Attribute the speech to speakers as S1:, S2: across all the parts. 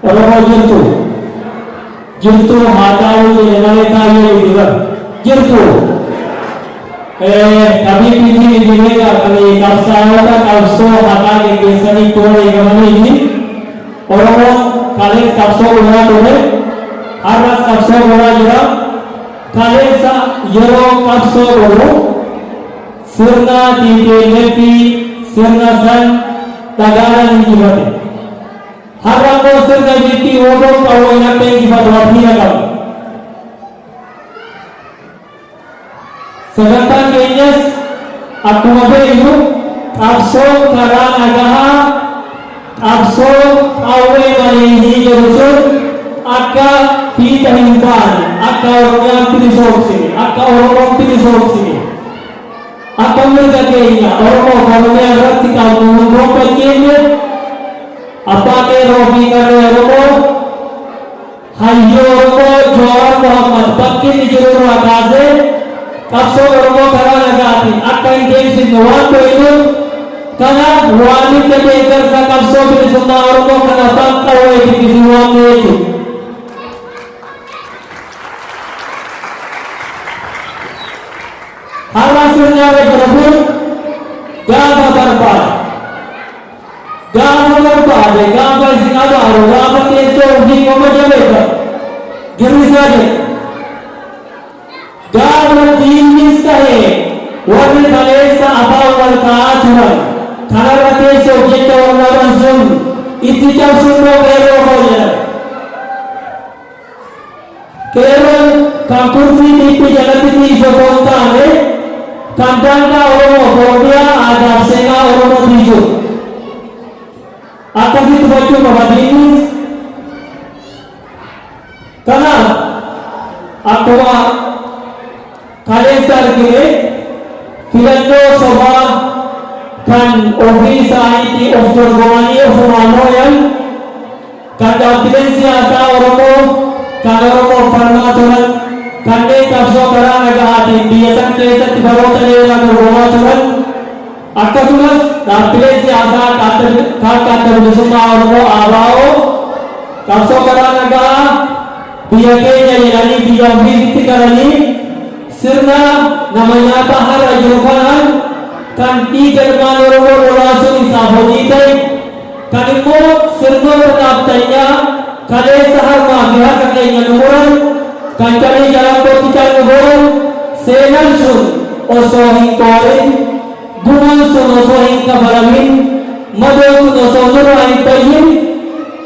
S1: Oromo jirtu, jirtu matawu yenale tayo idiwa, jirtu. Kami pilih mereka kami kapsawa kapso haka kesani kore gamani ini. Oromo kalian kapso ulah dole, aras kapso ulah jera, kalian sa jero kapso oro, sirna tipe nepi, sirna san tagaran ini bate. Harap kau sirna jiti oro kau enak pengi badwati agam. Sedangkan kenyes aku mabe itu kapso karang agaha kapso awe malihi jerusul akka kita himpan akka orang pirisok sini akka orang pirisok sini akka mereka kenya orang kalau mereka kita mengumpul kenya apa ke robi kare orang hayo orang jual Muhammad pakai di jeruk akaze kapso oromo karana gati akan game nuan to itu kana wali ke bekar sa kapso bin sunna oromo kana tanta wa di nuan itu hasilnya berbun gaba barbar gaba sinada aro gaba teso di komo jabeka giri saja Gawat tinggi sekali, warna kalesa apa awal keacuan, karena teso kita orang langsung itu jauh semua berolah. Kerana kampus ini jalan ini sekolah ni, kandang orang orang ada senga orang tujuh. Atas itu baju bawa ini, karena aku Kalesar kini filando soba kan office IT of Germany of Manoyan kan confidence asa oromo kan oromo farmatoran kan de kapso karang aga hati biasan kelesa tibarota lewa Germatoran akasulas confidence asa kater bisuma oromo abao kapso karang aga biake nyani bijo office karani sirna namanya bahar ajukan kan tiga manoromo olasun isabodi tay kanimo sirna penaptanya kale sahar mahir kakenya numuran kan kale jalan potikan nuburan senan sun osohin korin buman sun osohin kabalamin madon sun osohin ayin tayin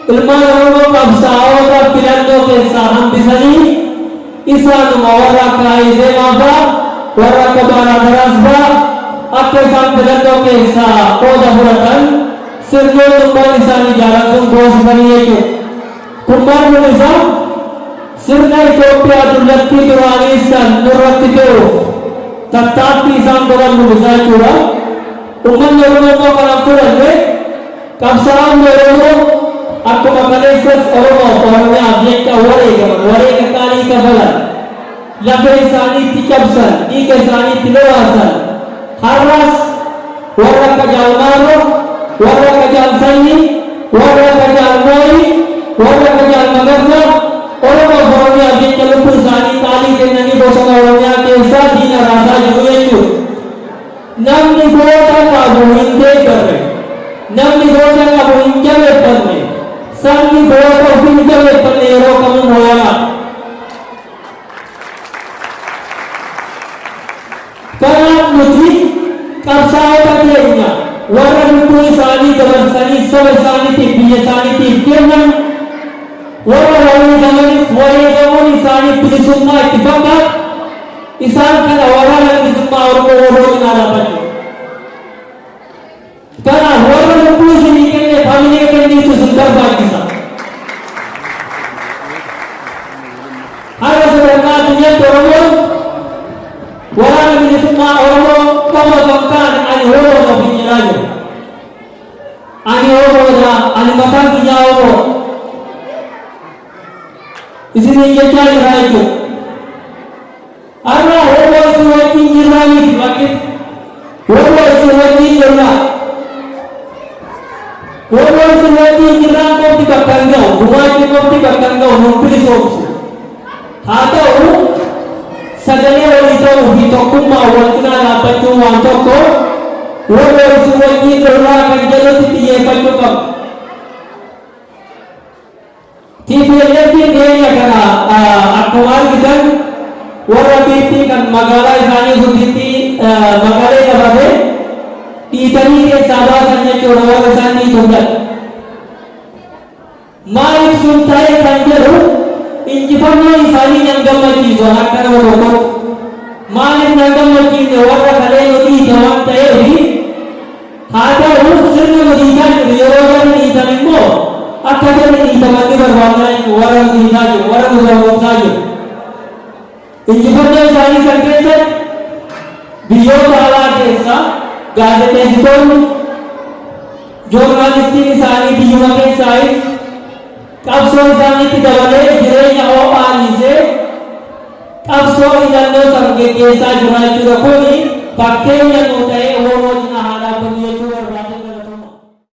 S1: ilman oromo kapsao ka pilando ke saham bisani Isan mawara kaize maba wara kabara darasba akke san belando ke sa oda buratan sirno tumban isani jalan sun gos baniye ko kumbar munisa sirna ethiopia dulatti durani san nurati ko tatati san doran munisa kura umman yoro ko karam kuranne kapsaram yoro aku makalesas oromo orangnya objek wari kali kafalan labe sani tikabsan ike sani tilawasan haras warra kajal maro warra kajal sani warra kajal moi warra kajal magarza oromo orangnya objek kalupur sani kali kenani bosan orangnya kesa dina rasa juga itu namni gota kabu inte karne namni gota kabu injale karne Sami bawa kopi jalan penero kamu moya. Karena mudi kapsao kakinya, warna itu sani dalam sani soal sani tipinya sani tipnya, warna lain zaman warna zaman sani pilih semua tiba-tiba, isan kan warna yang semua orang narapan. Karena warna itu sini kene family kene itu sundar bagi sa. Harus berkat dunia orang warna ini semua orang pemasukan ani orang lebih lagi. Ani orang dah ani makan dia orang. Di sini dia cari rayu. Arna orang semua tinggi lagi lagi. Orang semua tinggi lagi. Orang semua tinggi lagi tidak kandang. Buat numpili soomsu haa ta'u sagalee walii ta'uu fi tokkummaa walcinaa dhaabbachuun waan tokko warra isin wajjin lolaa kan jalatti xiyyeeffachuu qabu. TPLF dhiyeenya kana akkuma argitan warra biittii kan magaalaa isaanii gudditti magaalee qabate dhiitanii keessaa baasan jechuudha warra isaan dhiituun jedha. Maaliif sun ta'e kan jedhu injifannoo isaanii nan gammachiisu akka nama tokkotti. Maaliif nan gammachiisne warra kalee nu dhiite waan ta'eef haa ta'u sirni nu dhiitaa jiru yeroo warri dhiitan immoo akka jarri dhiitaman ni barbaadna jechuudha warra nu dhiitaa jiru warra nu barbaadsaa jiru. Injifannoo isaanii kan keessatti biyyoota alaa keessa gaazexeessitoonni joornaalistiin isaanii biyyuma keessaayis qabsoo isaaniitti dabalee jireenya ho'aa dhiisee qabsoo hidhannoo san geggeessaa jira jechuudha. Kuni fakkeenya nuu ta'ee Oromoo cinaa haa dhaabbannu jechuudha.